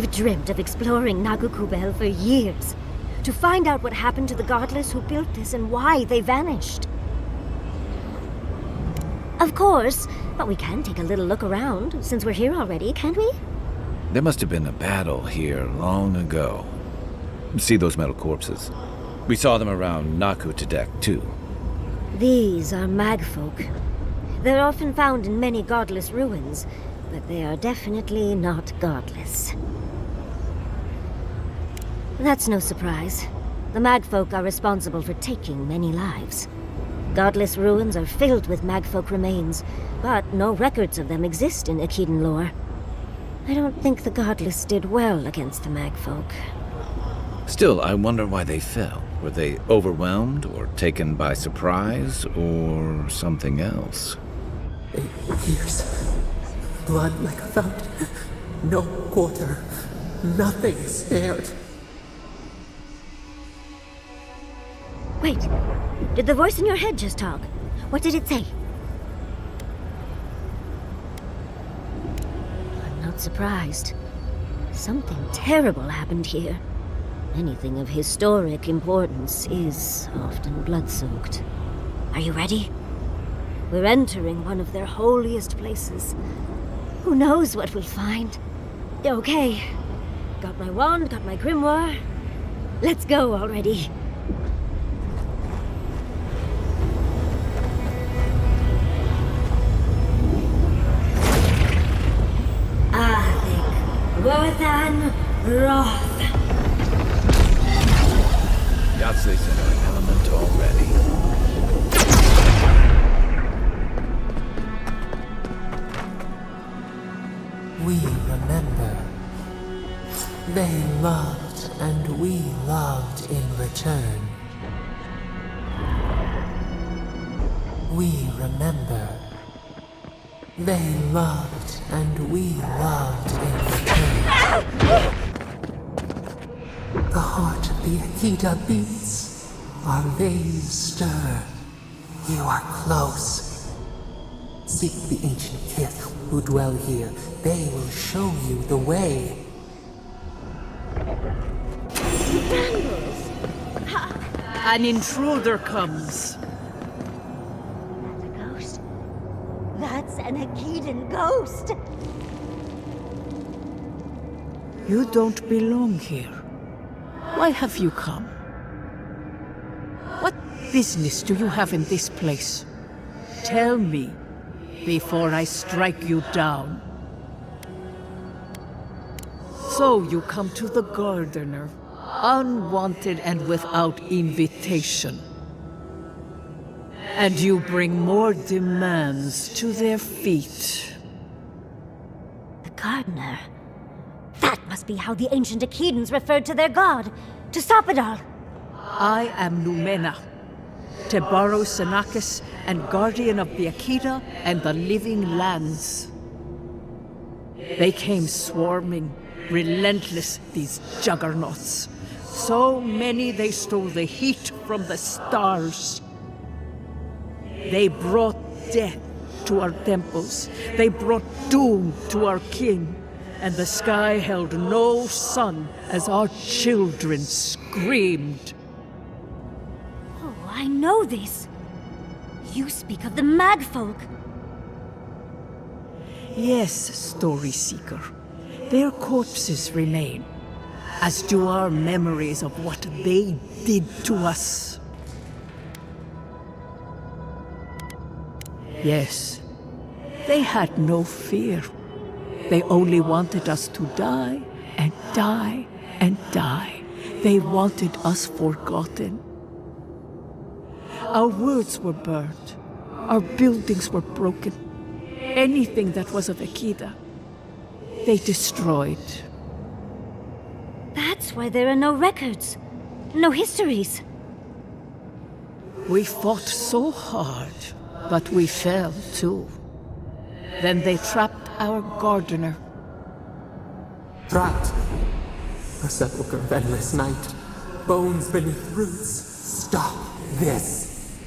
I've dreamt of exploring Nagukubel for years, to find out what happened to the godless who built this and why they vanished. Of course, but we can take a little look around, since we're here already, can't we? There must have been a battle here long ago. See those metal corpses? We saw them around Nakutadek, too. These are magfolk. They're often found in many godless ruins, but they are definitely not godless. That's no surprise. The magfolk are responsible for taking many lives. Godless ruins are filled with magfolk remains, but no records of them exist in Akidan lore. I don't think the godless did well against the magfolk. Still, I wonder why they fell. Were they overwhelmed, or taken by surprise, or something else? They pierce. Blood like a fountain. No quarter. Nothing spared. Wait, did the voice in your head just talk? What did it say? I'm not surprised. Something terrible happened here. Anything of historic importance is often blood-soaked. Are you ready? We're entering one of their holiest places. Who knows what we'll find? Okay. Got my wand, got my grimoire. Let's go already. Worthan Roth. Yahtzee's in our element already. We remember. They loved and we loved in return. We remember. They loved and we loved in return. The heart of the Akita beats. Our veins stir. You are close. Seek the ancient kith who dwell here. They will show you the way. An intruder comes. That's a ghost. That's an Akidan ghost. You don't belong here. Why have you come? What business do you have in this place? Tell me, before I strike you down. So you come to the Gardener, unwanted and without invitation. And you bring more demands to their feet. The Gardener. That must be how the ancient Akidans referred to their god. To stop it all. I am Numena, Tebaro Senakis, and guardian of the Akita and the living lands. They came swarming, relentless, these juggernauts. So many they stole the heat from the stars. They brought death to our temples. They brought doom to our king. And the sky held no sun as our children screamed. Oh, I know this. You speak of the Magfolk. Yes, Story Seeker. Their corpses remain, as do our memories of what they did to us. Yes, they had no fear. They only wanted us to die and die and die. They wanted us forgotten. Our words were burned. Our buildings were broken. Anything that was of Akita, they destroyed. That's why there are no records. No histories. We fought so hard, but we fell too. Then they trapped our Gardener. Trapped. A sepulchre of endless night. Bones beneath roots. Stop this.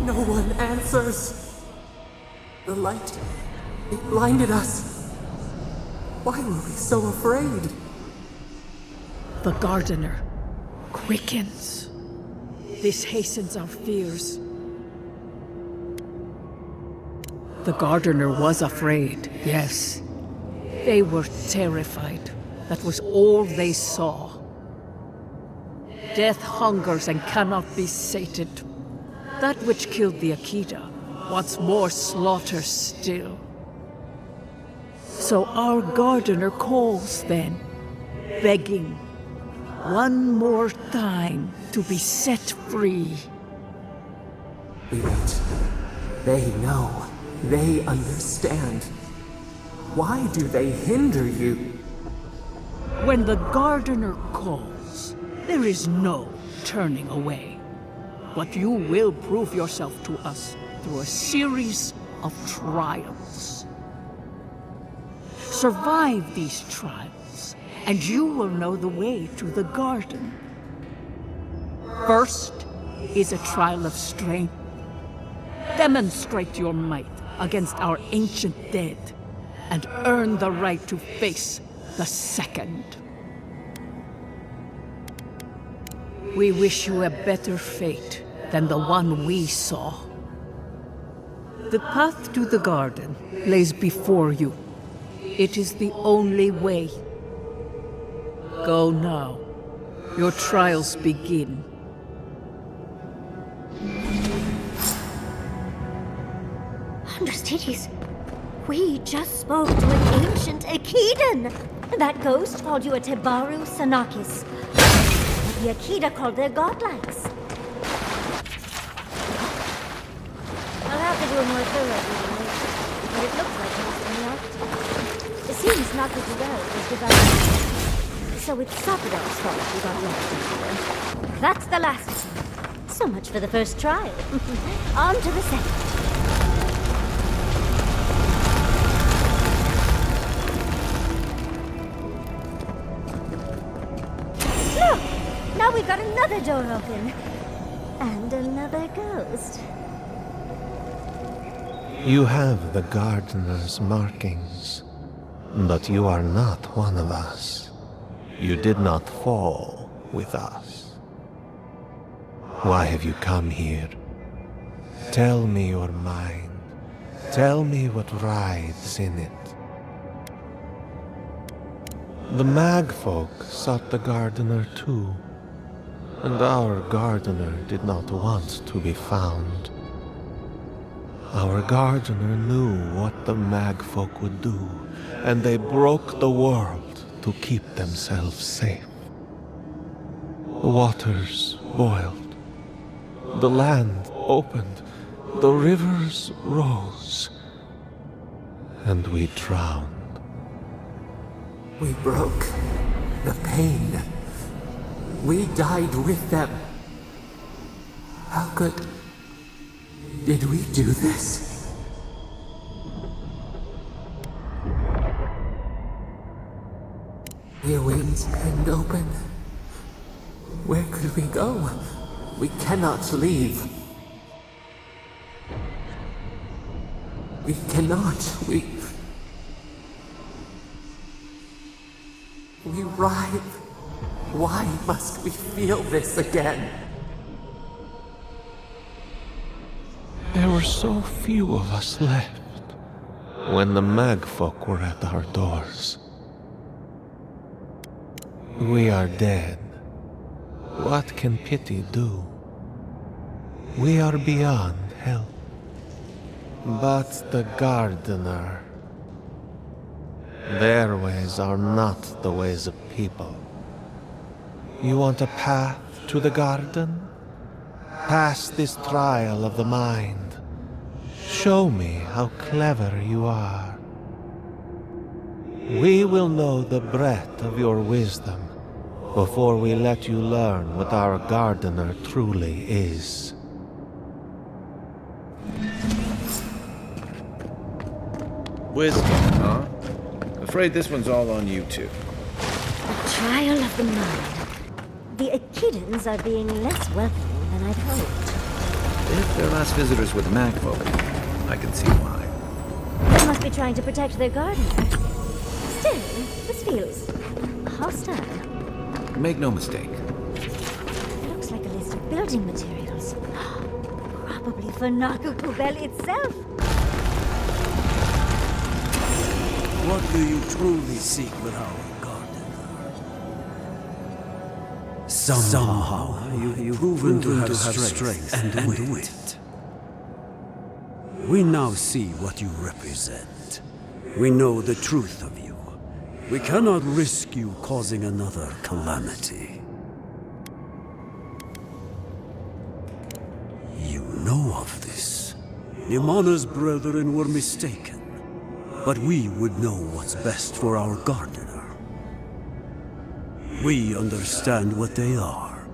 No one answers. The light, it blinded us. Why were we so afraid? The gardener quickens. This hastens our fears. The gardener was afraid, yes. They were terrified. That was all they saw. Death hungers and cannot be sated. That which killed the Akita wants more slaughter still. So our gardener calls then, begging one more time to be set free. Wait. They know. They understand. Why do they hinder you? When the gardener calls, there is no turning away. But you will prove yourself to us through a series of trials. Survive these trials, and you will know the way to the garden. First is a trial of strength. Demonstrate your might against our ancient dead, and earn the right to face the second. We wish you a better fate than the one we saw. The path to the garden lays before you. It is the only way. Go now. Your trials begin. Understudies, we just spoke to an ancient Akidan. That ghost called you a Tebaru Sanakis. The Akita called their godlikes. I'll have to do a more thorough reading later, but it looks like most in the archetype. It seems Nakajidel was developed. So it's Sapadok's fault we got lost in here. That's the last of them. So much for the first trial. On to the second. Now we've got another door open. And another ghost. You have the gardener's markings, but you are not one of us. You did not fall with us. Why have you come here? Tell me your mind. Tell me what rides in it. The Magfolk sought the gardener too. And our gardener did not want to be found. Our gardener knew what the Magfolk would do, and they broke the world to keep themselves safe. The waters boiled. The land opened. The rivers rose. And we drowned. We broke the pain. We died with them. How did we do this? Your wings pinned open. Where could we go? We cannot leave. We cannot. We writhe. Why must we feel this again? There were so few of us left when the Magfolk were at our doors. We are dead. What can pity do? We are beyond help. But the gardener, their ways are not the ways of people. You want a path to the garden? Pass this trial of the mind. Show me how clever you are. We will know the breadth of your wisdom before we let you learn what our gardener truly is. Wisdom, huh? Afraid this one's all on YouTube. The trial of the mind. The Akidans are being less welcoming than I'd hoped. If their last visitors were the Magfolk, I can see why. They must be trying to protect their gardener. Still, this feels hostile. Make no mistake. It looks like a list of building materials. Probably for Nakukubel itself. What do you truly seek with our gardener? Somehow you've proven to have strength and wit. We now see what you represent. We know the truth of you. We cannot risk you causing another calamity. You know of this. Nimana's brethren were mistaken, but we would know what's best for our gardener. We understand what they are.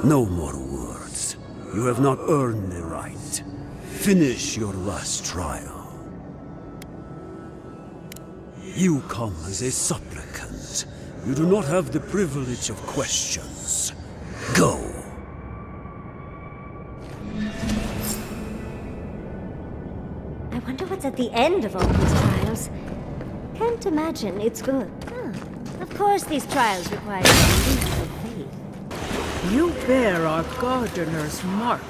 No more words. You have not earned the right. Finish your last trial. You come as a supplicant. You do not have the privilege of questions. Go. I wonder what's at the end of all these trials. Can't imagine it's good. Of course these trials require a leap of faith. You bear our gardener's mark.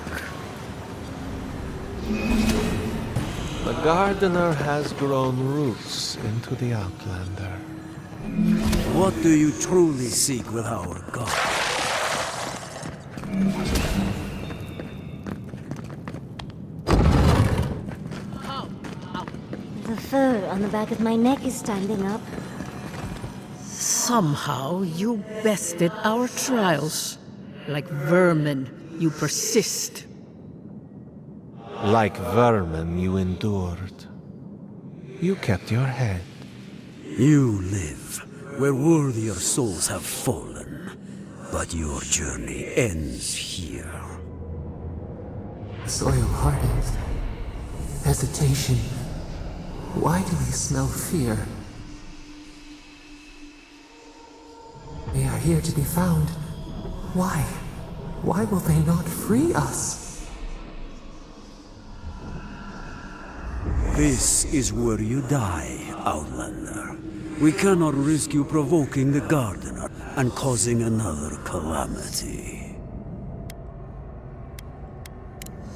The gardener has grown roots into the Outlander. What do you truly seek with our god? The fur on the back of my neck is standing up. Somehow you bested our trials. Like vermin, you persist. Like vermin, you endured. You kept your head. You live where worthier souls have fallen, but your journey ends here. The soil hardens. Hesitation. Why do we smell fear? They are here to be found. Why? Why will they not free us? This is where you die, Outlander. We cannot risk you provoking the gardener and causing another calamity.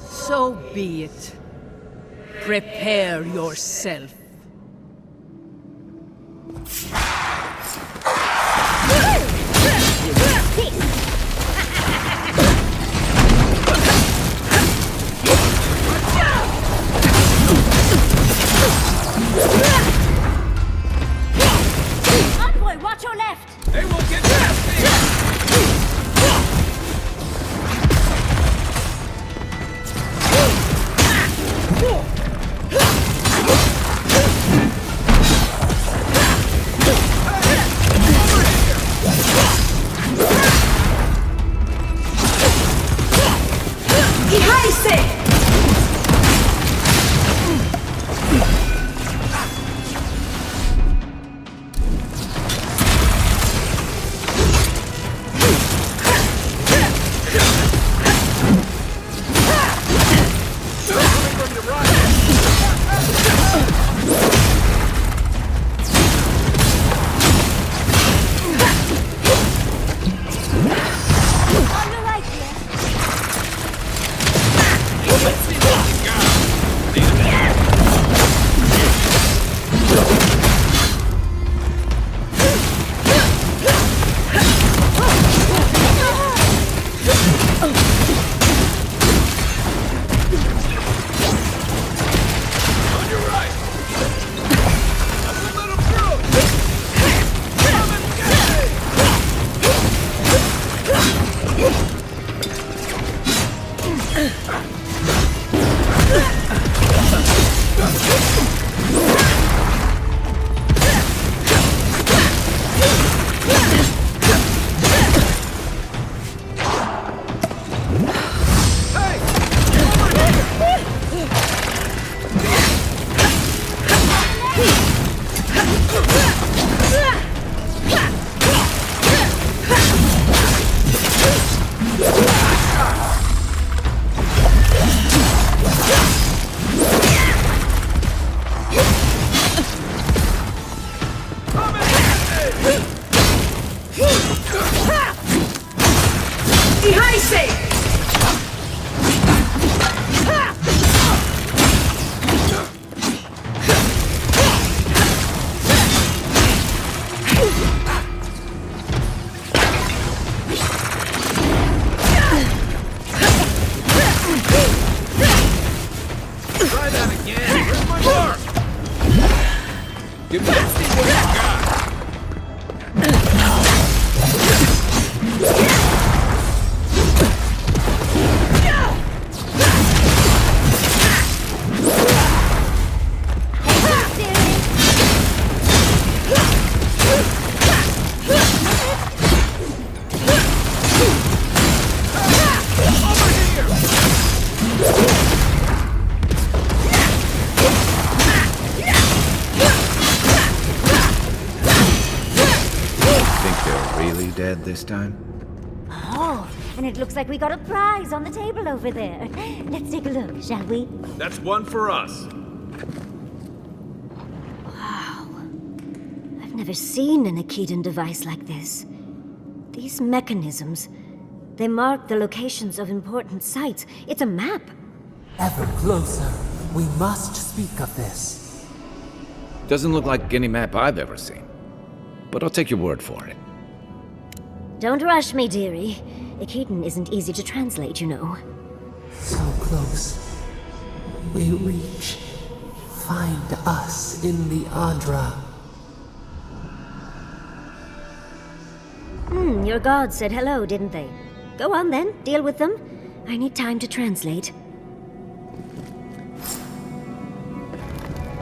So be it. Prepare yourself. Envoy, watch your left! They will get nasty! Give me what you got. Dead this time? Oh, and it looks like we got a prize on the table over there. Let's take a look, shall we? That's one for us. Wow. I've never seen an Akedan device like this. These mechanisms, they mark the locations of important sites. It's a map. Ever closer. We must speak of this. Doesn't look like any map I've ever seen. But I'll take your word for it. Don't rush me, dearie. Akedan isn't easy to translate, you know. So close. We reach. Find us in the Adra. Your gods said hello, didn't they? Go on then, deal with them. I need time to translate.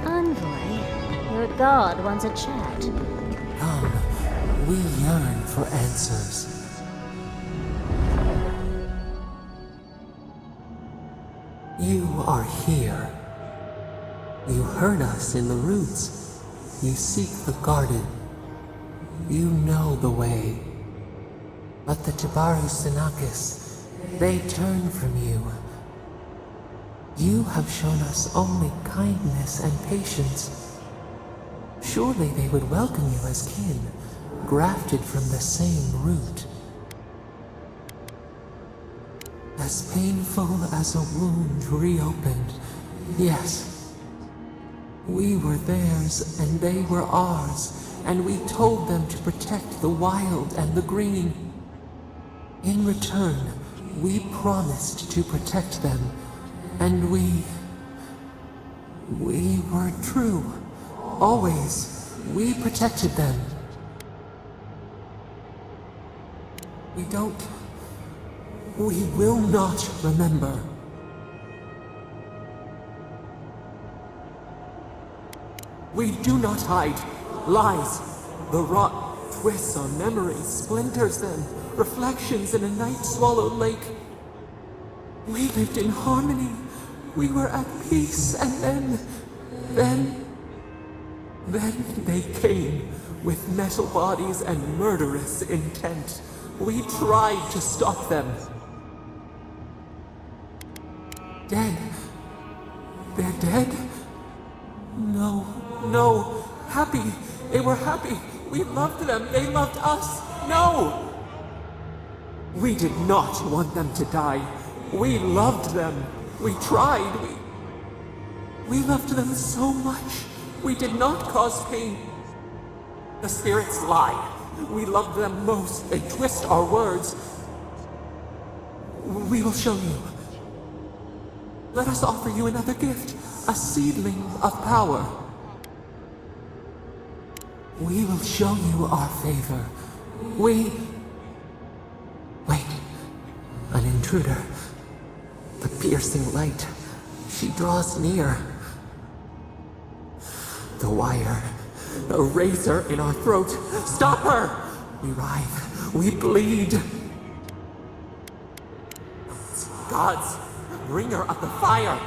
Envoy, your god wants a chat. Come, we yearn for answers. You are here. You heard us in the roots. You seek the garden. You know the way. But the Tibaru Sinakis, they turn from you. You have shown us only kindness and patience. Surely they would welcome you as kin, grafted from the same root. As painful as a wound reopened, yes. We were theirs and they were ours, and we told them to protect the wild and the green. In return, we promised to protect them, and we were true. Always, we protected them. We will not remember. We do not hide. Lies. The rot twists our memories, splinters them, reflections in a night-swallowed lake. We lived in harmony. We were at peace, and then they came with metal bodies and murderous intent. We tried to stop them. Dead. They're dead? No. Happy. They were happy. We loved them. They loved us. No! We did not want them to die. We loved them. We tried. We loved them so much. We did not cause pain. The spirits lie. We love them most. They twist our words. We will show you. Let us offer you another gift. A seedling of power. We will show you our favor. Wait. An intruder. The piercing light. She draws near. The wire. A razor in our throat. Stop her! We writhe. We bleed. Gods, bring her up the fire.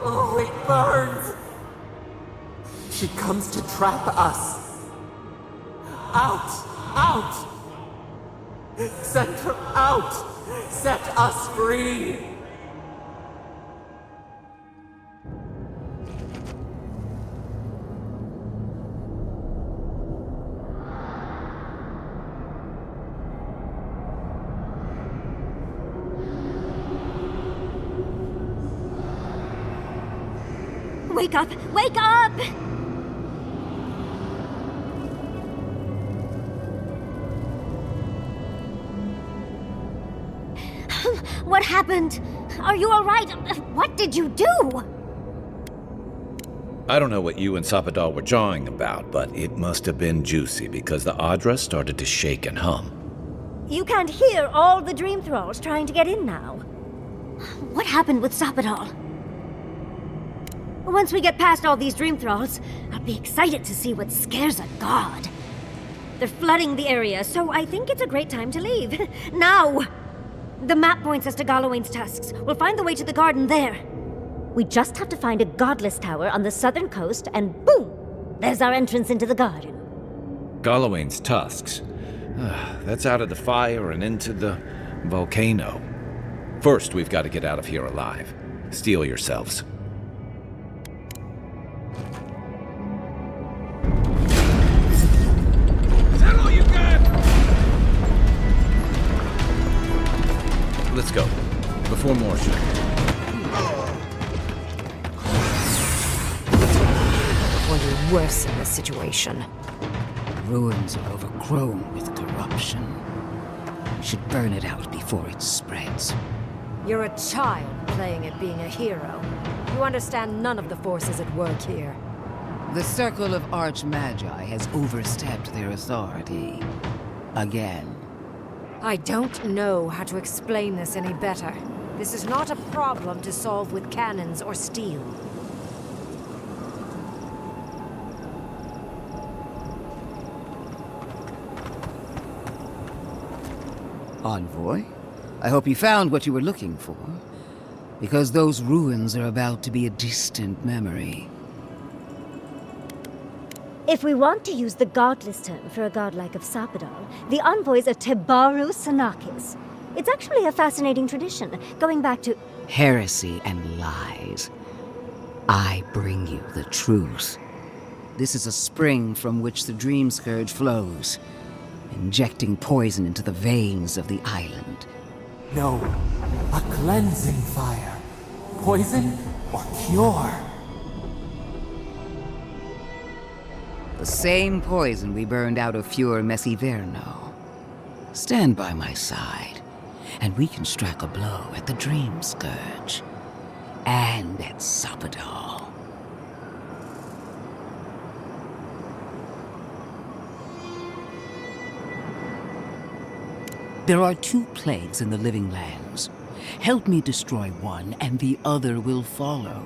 Oh, it burns. She comes to trap us. Out! Send her out! Set us free! Wake up! Wake up! What happened? Are you all right? What did you do? I don't know what you and Sapadal were jawing about, but it must have been juicy because the Adra started to shake and hum. You can't hear all the dream thralls trying to get in now. What happened with Sapadal? Once we get past all these dream thralls, I'll be excited to see what scares a god. They're flooding the area, so I think it's a great time to leave. Now! The map points us to Galawain's tusks. We'll find the way to the garden there. We just have to find a godless tower on the southern coast, and boom! There's our entrance into the garden. Galawain's tusks. That's out of the fire and into the volcano. First, we've got to get out of here alive. Steel yourselves. Is that all you got? Let's go. Before more shit. Or you're worse in this situation. Ruins are overgrown with corruption. We should burn it out before it spreads. You're a child playing at being a hero. You understand none of the forces at work here. The Circle of Archmagi has overstepped their authority. Again. I don't know how to explain this any better. This is not a problem to solve with cannons or steel. Envoy, I hope you found what you were looking for. Because those ruins are about to be a distant memory. If we want to use the godless term for a godlike of Sapadal, the envoys are Tebaru Sanakis. It's actually a fascinating tradition, going back to Heresy and lies. I bring you the truth. This is a spring from which the Dream Scourge flows, injecting poison into the veins of the island. No, a cleansing fire. Poison or cure? The same poison we burned out of Fior Messiverno. Stand by my side, and we can strike a blow at the Dream Scourge. And at Sapadal. There are two plagues in the living lands. Help me destroy one, and the other will follow.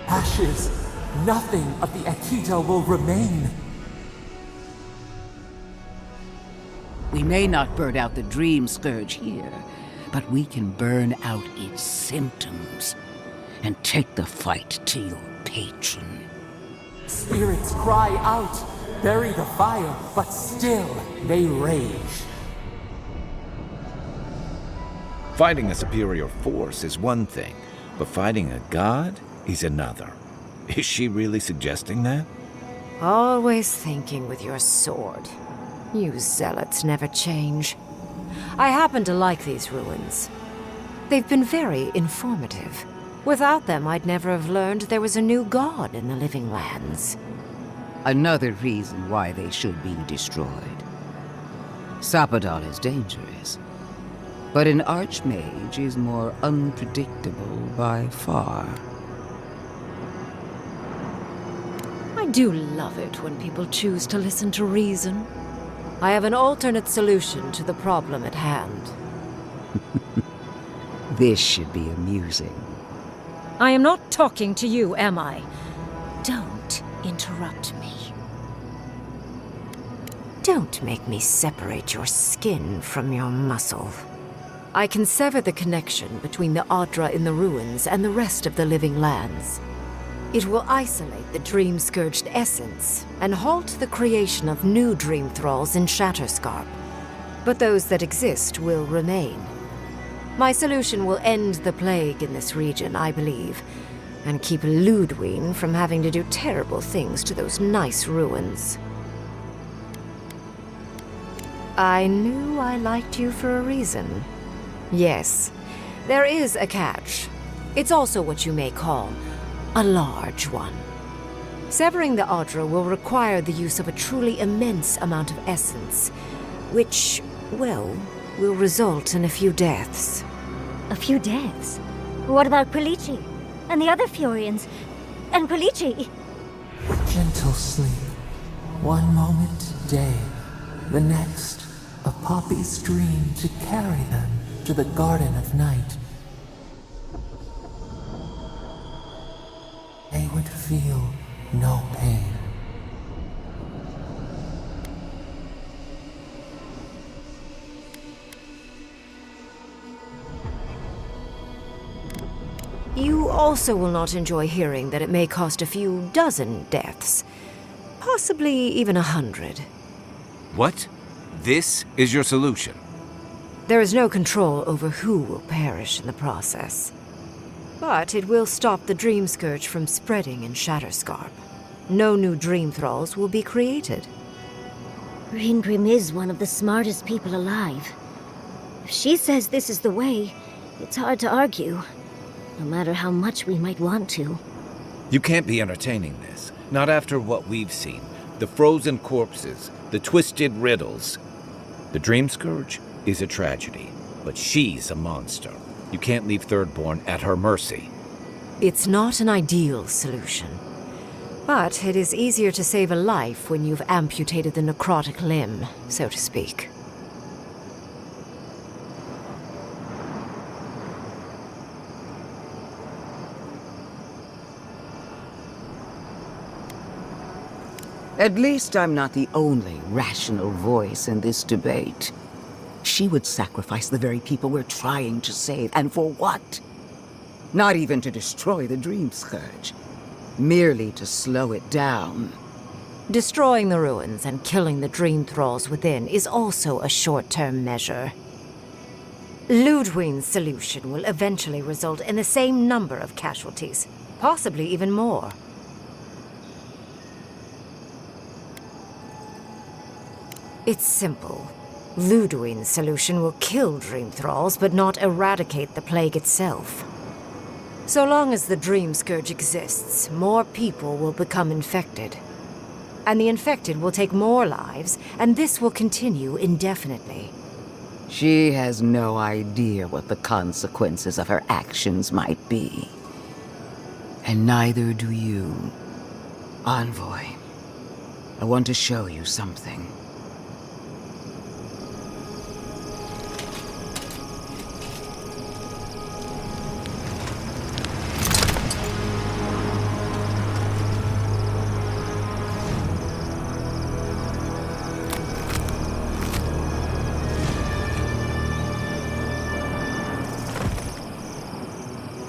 Ashes. Nothing of the Akita will remain. We may not burn out the Dream Scourge here, but we can burn out its symptoms and take the fight to your patron. Spirits cry out, bury the fire, but still they rage. Fighting a superior force is one thing, but fighting a god is another. Is she really suggesting that? Always thinking with your sword. You zealots never change. I happen to like these ruins. They've been very informative. Without them, I'd never have learned there was a new god in the living lands. Another reason why they should be destroyed. Sapadal is dangerous, but an archmage is more unpredictable by far. I do love it when people choose to listen to reason. I have an alternate solution to the problem at hand. This should be amusing. I am not talking to you, am I? Don't interrupt me. Don't make me separate your skin from your muscle. I can sever the connection between the Adra in the ruins and the rest of the living lands. It will isolate the dream-scourged essence and halt the creation of new dream thralls in Shatterscarp. But those that exist will remain. My solution will end the plague in this region, I believe, and keep Ludwig from having to do terrible things to those nice ruins. I knew I liked you for a reason. Yes, there is a catch. It's also what you may call a large one. Severing the Adra will require the use of a truly immense amount of essence, which, well, will result in a few deaths. a few deaths. What about Quilici? And the other Furians? And Quilici? Gentle sleep. One moment, day. The next, a poppy's dream to carry them to the Garden of Night. They would feel no pain. You also will not enjoy hearing that it may cost a few dozen deaths. Possibly even 100. What? This is your solution? There is no control over who will perish in the process. But it will stop the Dream Scourge from spreading in Shatterscarp. No new Dream Thralls will be created. Ringrim is one of the smartest people alive. If she says this is the way, it's hard to argue. No matter how much we might want to. You can't be entertaining this. Not after what we've seen. The frozen corpses, the twisted riddles. The Dream Scourge is a tragedy, but she's a monster. You can't leave Thirdborn at her mercy. It's not an ideal solution. But it is easier to save a life when you've amputated the necrotic limb, so to speak. At least I'm not the only rational voice in this debate. She would sacrifice the very people we're trying to save, and for what? Not even to destroy the Dream Scourge. Merely to slow it down. Destroying the ruins and killing the Dream Thralls within is also a short-term measure. Ludwig's solution will eventually result in the same number of casualties, possibly even more. It's simple. Ludwig's solution will kill Dream Thralls, but not eradicate the plague itself. So long as the Dream Scourge exists, more people will become infected. And the infected will take more lives, and this will continue indefinitely. She has no idea what the consequences of her actions might be. And neither do you. Envoy, I want to show you something.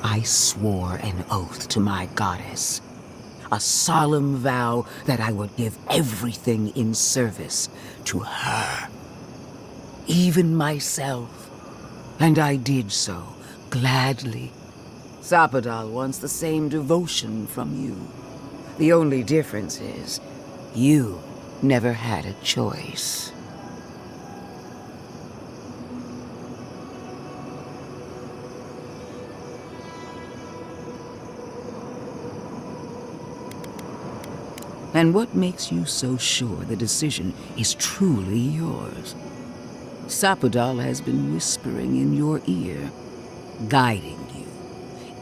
I swore an oath to my goddess. A solemn vow that I would give everything in service to her. Even myself. And I did so, gladly. Sapadal wants the same devotion from you. The only difference is, you never had a choice. And what makes you so sure the decision is truly yours? Sapadal has been whispering in your ear, guiding you,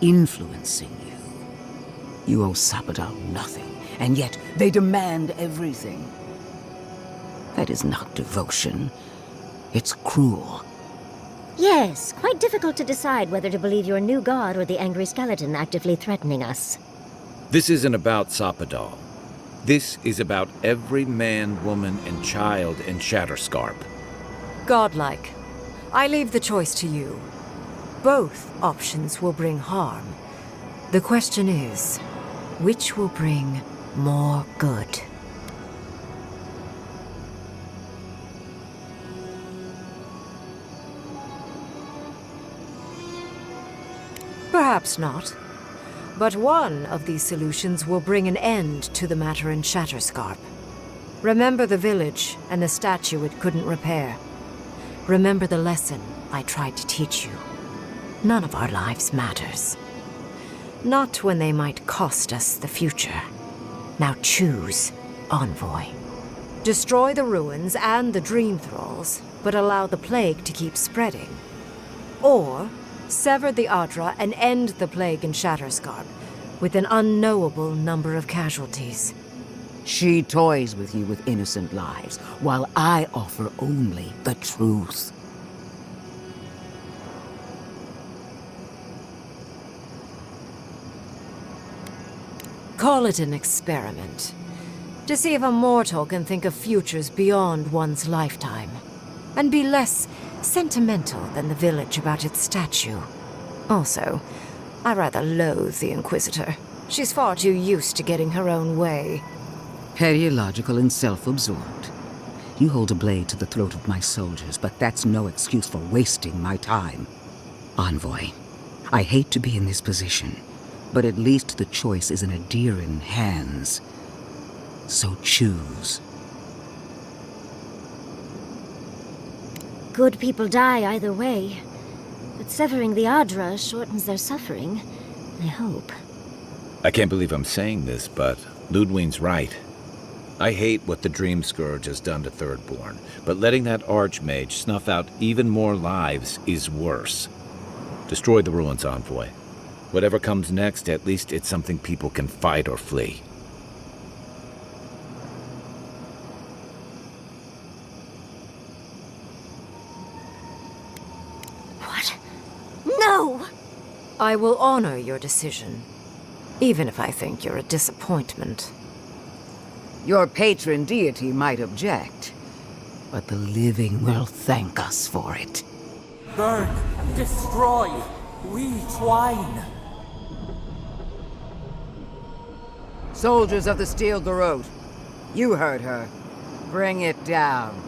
influencing you. You owe Sapadal nothing, and yet they demand everything. That is not devotion. It's cruel. Yes, quite difficult to decide whether to believe your new god or the angry skeleton actively threatening us. This isn't about Sapadal. This is about every man, woman, and child in Shatterscarp. Godlike. I leave the choice to you. Both options will bring harm. The question is, which will bring more good? Perhaps not. But one of these solutions will bring an end to the matter in Shatterscarp. Remember the village and the statue it couldn't repair. Remember the lesson I tried to teach you. None of our lives matters. Not when they might cost us the future. Now choose, Envoy. Destroy the ruins and the Dream Thralls, but allow the plague to keep spreading. Or sever the Adra and end the plague in Shatterscarp, with an unknowable number of casualties. She toys with you with innocent lives, while I offer only the truth. Call it an experiment. To see if a mortal can think of futures beyond one's lifetime. And be less sentimental than the village about its statue. Also, I rather loathe the Inquisitor. She's far too used to getting her own way. Petty, illogical, and self-absorbed. You hold a blade to the throat of my soldiers, but that's no excuse for wasting my time. Envoy, I hate to be in this position, but at least the choice is in Adiran hands. So choose. Good people die either way. But severing the Adra shortens their suffering, I hope. I can't believe I'm saying this, but Ludwig's right. I hate what the Dream Scourge has done to Thirdborn, but letting that Archmage snuff out even more lives is worse. Destroy the ruins, Envoy. Whatever comes next, at least it's something people can fight or flee. What? No! I will honor your decision, even if I think you're a disappointment. Your patron deity might object, but the living will thank us for it. Burn, destroy, we twine. Soldiers of the Steel Garrote, you heard her. Bring it down.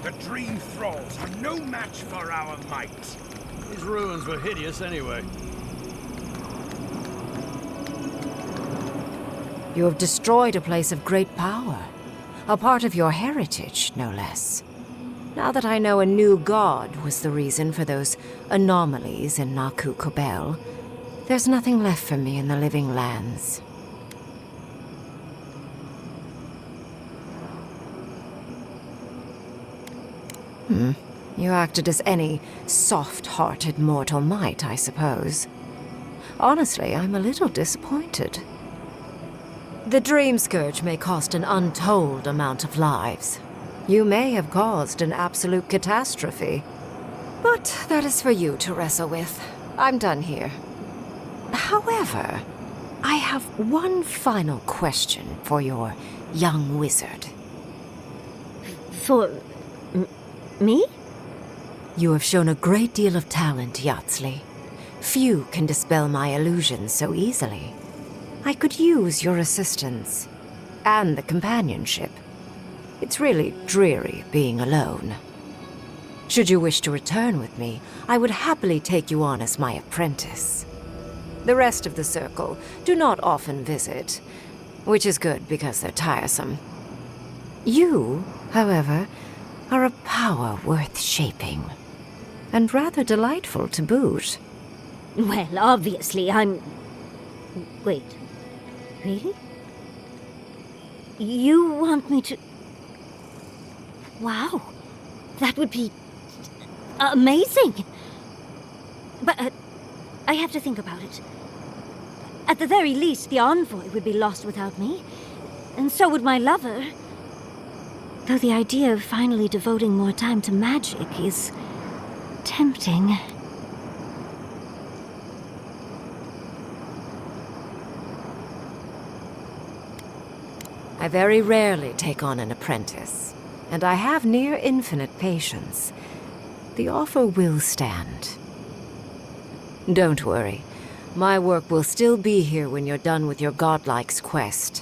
The Dream Thralls are no match for our might. These ruins were hideous anyway. You have destroyed a place of great power. A part of your heritage, no less. Now that I know a new god was the reason for those anomalies in Naku Kobel, there's nothing left for me in the living lands. You acted as any soft-hearted mortal might, I suppose. Honestly, I'm a little disappointed. The Dream Scourge may cost an untold amount of lives. You may have caused an absolute catastrophe. But that is for you to wrestle with. I'm done here. However, I have one final question for your young wizard. For... me? You have shown a great deal of talent, Yatsley. Few can dispel my illusions so easily. I could use your assistance. And the companionship. It's really dreary being alone. Should you wish to return with me, I would happily take you on as my apprentice. The rest of the circle do not often visit, which is good because they're tiresome. You, however, are a power worth shaping. And rather delightful to boot. Well, obviously, I'm... Wait. Really? You want me to... Wow. That would be... amazing! But, I have to think about it. At the very least, the Envoy would be lost without me. And so would my lover. Though the idea of finally devoting more time to magic is... tempting. I very rarely take on an apprentice, and I have near infinite patience. The offer will stand. Don't worry. My work will still be here when you're done with your godlike's quest.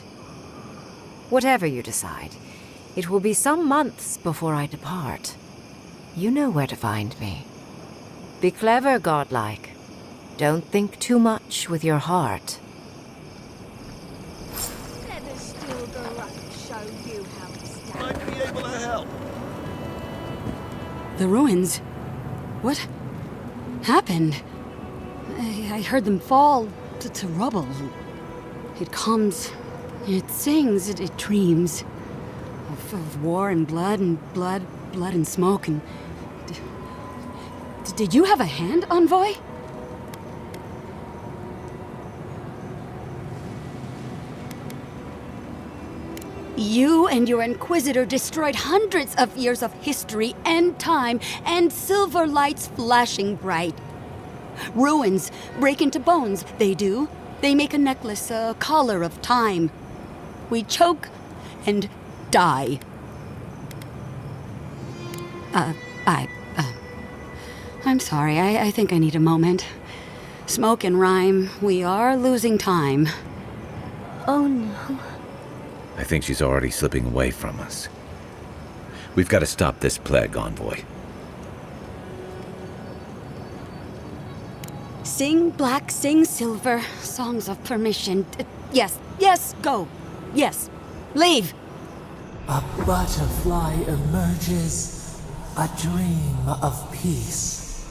Whatever you decide, it will be some months before I depart. You know where to find me. Be clever, godlike. Don't think too much with your heart. Let the Steel Garrote Might be able to help. The ruins. What happened? I heard them fall to rubble. It comes, it sings, it dreams of war and blood and smoke. And did you have a hand, Envoy? You and your Inquisitor destroyed hundreds of years of history and time and silver lights flashing bright. Ruins break into bones, they do. They make a necklace, a collar of time. We choke and die. I'm sorry, I think I need a moment. Smoke and rhyme, we are losing time. Oh no. I think she's already slipping away from us. We've got to stop this plague, Envoy. Sing black, sing silver, songs of permission. Yes, go. Yes, leave. A butterfly emerges, a dream of peace.